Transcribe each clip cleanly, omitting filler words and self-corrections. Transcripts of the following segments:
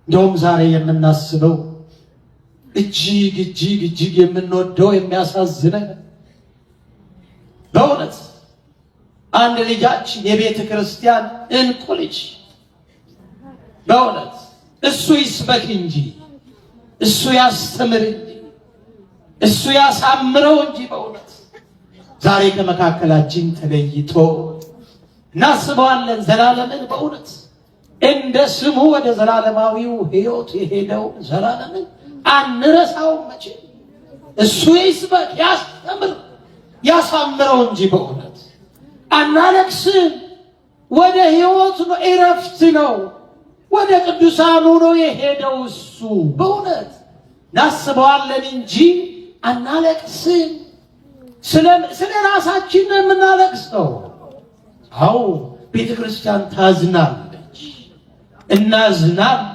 እንደውም ዛሬ የምናስበው እጅግ የምንወደው የሚያሳዝነን በእውነት አንድ ልጃችን የቤተ ክርስቲያን እንቁ ልጅ በእውነት እሱ ይስበክ እንጂ እሱ ያስተምር እንጂ እሱ ያሳምረው እንጂ በእውነት ዛሬ ከመካከላችን ተለይቶ እናስበዋለን። ዘላለምን በእውነት እንደ ስሙ ወደ ዘላለማዊው ሕይወት የሄደው ዘላለምን አንረሳውም መቼ። እሱ ይስበክ ያስተምር ያሳምረው እንጂ በእውነት አናለቅስም። ወደ ሕይወት ነው፣ እረፍት ነው፣ ወደ ቅዱሳኑ ነው የሄደው እሱ በእውነት እናስበዋለን እንጂ አናለቅስም። ስለ ራሳችን ነው የምናለቅሰው። አዎ ቤተ ክርስቲያን ታዝናለች፣ እናዝናለን።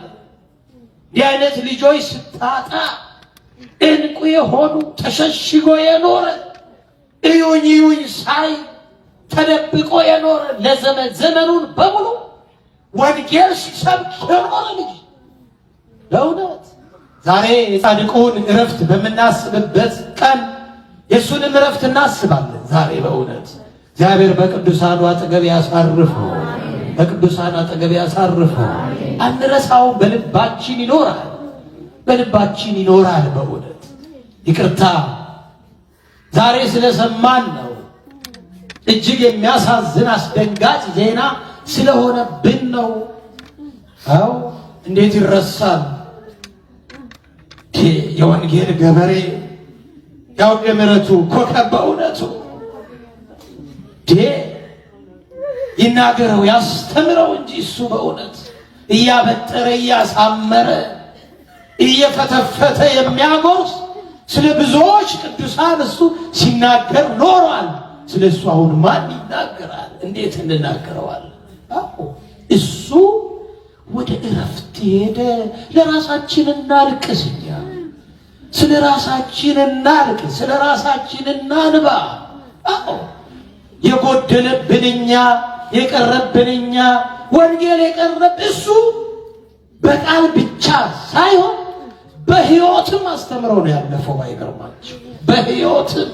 እንዲህ አይነት ልጆች ስታጣ እንቁ የሆኑ ተሸሽጎ የኖረ እዩኝ ሳይ ተደብቆ የኖረ ዘመኑን በሙሉ ወንጌል ሲሰብክ የኖረ ልጅ በእውነት ዛሬ የጻድቁን እረፍት በምናስብበት ቀን የእሱንም እረፍት እናስባለን። ዛሬ በእውነት እግዚአብሔር በቅዱሳኑ አጠገብ ያሳርፈው፣ በቅዱሳን አጠገብ ያሳርፈው። አንረሳውም። በልባችን ይኖራል። በእውነት ይቅርታ ዛሬ ስለሰማን ነው። እጅግ የሚያሳዝን አስደንጋጭ ዜና ስለሆነብን ነው። አው እንዴት ይረሳል? የወንጌል ገበሬ የአውደ ምሕረቱ ኮከብ በእውነቱ ይናገረው ያስተምረው እንጂ እሱ በእውነት እያበጠረ እያሳመረ እየፈተፈተ የሚያጎርስ ስለ ብዙዎች ቅዱሳን እሱ ሲናገር ኖሯል። ስለ እሱ አሁን ማን ይናገራል? እንዴት እንናገረዋለን? እሱ ወደ እረፍት ሄደ። ለራሳችን እናልቅስ፣ እኛ ስለ ራሳችን እናልቅስ፣ ስለ ራሳችን እናንባ። የጎደለብን እኛ፣ የቀረብን እኛ፣ ወንጌል የቀረብ እሱ በቃል ብቻ ሳይሆን በሕይወትም አስተምሮ ነው ያለፈው። አይገርማችሁ? በሕይወትም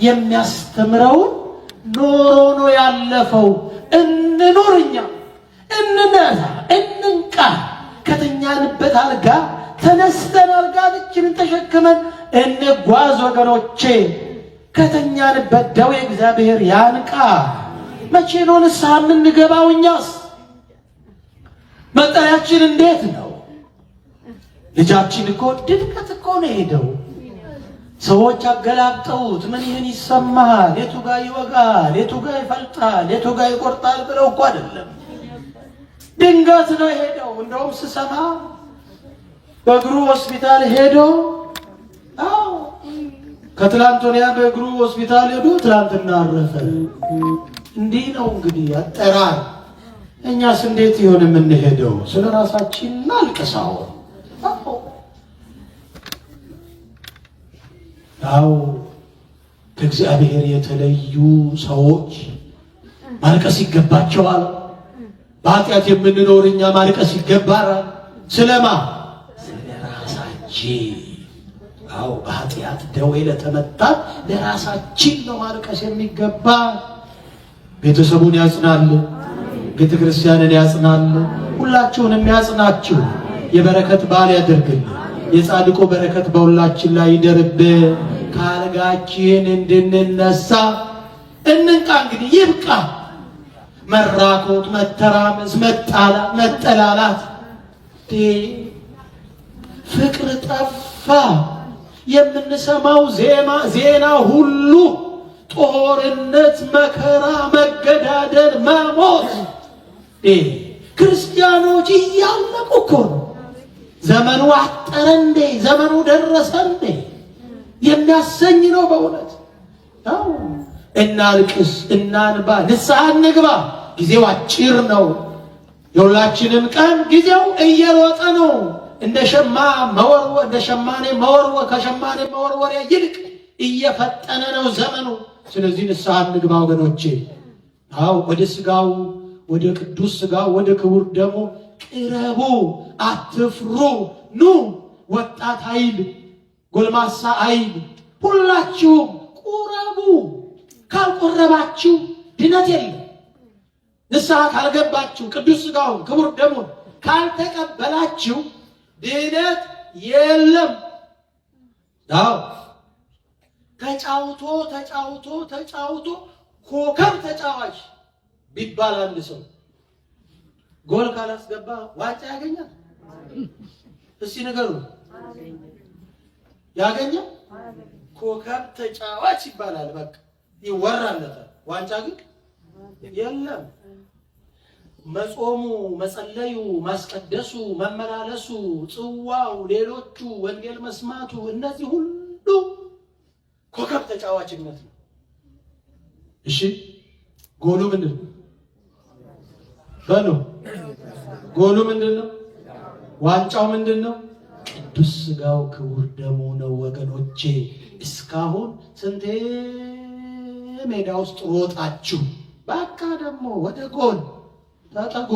የሚያስተምረውን ኖሮ ነው ያለፈው። እንኑር፣ እኛ እንነሳ፣ እንንቃ። ከተኛንበት አልጋ ተነስተን አልጋችንን ተሸክመን እንጓዝ ወገኖቼ። ከተኛንበት ደዌ እግዚአብሔር ያንቃ። መቼ ነው ንስሐ የምንገባው? እኛስ መጠሪያችን እንዴት ነው? ልጃችን እኮ ድንገት እኮ ነው ሄደው። ሰዎች አገላብጠውት ምን ይህን ይሰማል፣ የቱ ጋር ይወጋል፣ የቱ ጋር ይፈልጣል፣ የቱ ጋር ይቆርጣል ብለው እኮ አይደለም። ድንገት ነው ሄደው። እንደውም ስሰማ በእግሩ ሆስፒታል ሄዶ ከትላንት ወዲያ በእግሩ ሆስፒታል ሄዶ ትላንትና አረፈ። እንዲህ ነው እንግዲህ አጠራር። እኛስ እንዴት ይሆን የምንሄደው? ስለ ራሳችን እናልቅሳው። አዎ ከእግዚአብሔር የተለዩ ሰዎች ማልቀስ ይገባቸዋል። በኃጢአት የምንኖር እኛ ማልቀስ ይገባናል። ስለማ ስለ ራሳችን። አዎ በኃጢአት ደዌ ለተመታን ለራሳችን ነው ማልቀስ የሚገባ። ቤተሰቡን ያጽናል፣ ቤተ ክርስቲያንን ያጽናል፣ ሁላችሁንም ያጽናችሁ። የበረከት በዓል ያደርግልን። የጻድቁ በረከት በሁላችን ላይ ይደርብን። ከአልጋችን እንድንነሳ እንንቃ። እንግዲህ ይብቃ መራኮት፣ መተራመስ፣ መጠላላት። ፍቅር ጠፋ። የምንሰማው ዜና ሁሉ ጦርነት፣ መከራ፣ መገዳደል፣ መሞት። ክርስቲያኖች እያለቁ እኮ ነው። ዘመኑ አጠረ እንዴ? ዘመኑ ደረሰ እንዴ? የሚያሰኝ ነው በእውነት። እናልቅስ፣ እናንባ፣ ንስሐ እንግባ። ጊዜው አጭር ነው። የሁላችንም ቀን ጊዜው እየሮጠ ነው። እንደ ሸማኔ መወርወር ከሸማኔ መወርወሪያ ይልቅ እየፈጠነ ነው ዘመኑ። ስለዚህ ንስሐ እንግባ ወገኖቼ። ወደ ስጋው ወደ ቅዱስ ሥጋ ወደ ክቡር ደሙ ቅረቡ፣ አትፍሩ። ኑ ወጣት ኃይል፣ ጎልማሳ ኃይል ሁላችሁም ቁረቡ። ካልቆረባችሁ ድነት የለም። ንስሐ ካልገባችሁ ቅዱስ ሥጋውን ክቡር ደሙን ካልተቀበላችሁ ድነት የለም። አዎ ተጫውቶ ተጫውቶ ተጫውቶ ኮከብ ተጫዋች ቢባል አንድ ሰው ጎል ካላስገባ ዋንጫ ያገኛል? እስቲ ንገሩ። ያገኛል? ኮከብ ተጫዋች ይባላል፣ በቃ ይወራለታል። ዋንጫ ግን የለም። መጾሙ፣ መጸለዩ፣ ማስቀደሱ፣ መመላለሱ፣ ጽዋው፣ ሌሎቹ ወንጌል መስማቱ፣ እነዚህ ሁሉ ኮከብ ተጫዋችነት ነው። እሺ ጎሉ ምንድን ነው? በሉ ጎሉ ምንድን ነው? ዋንጫው ምንድን ነው? ቅዱስ ሥጋው ክቡር ደሙ ነው ወገኖቼ። እስካሁን ስንቴ ሜዳ ውስጥ ሮጣችሁ፣ በቃ ደግሞ ወደ ጎል ተጠጉ።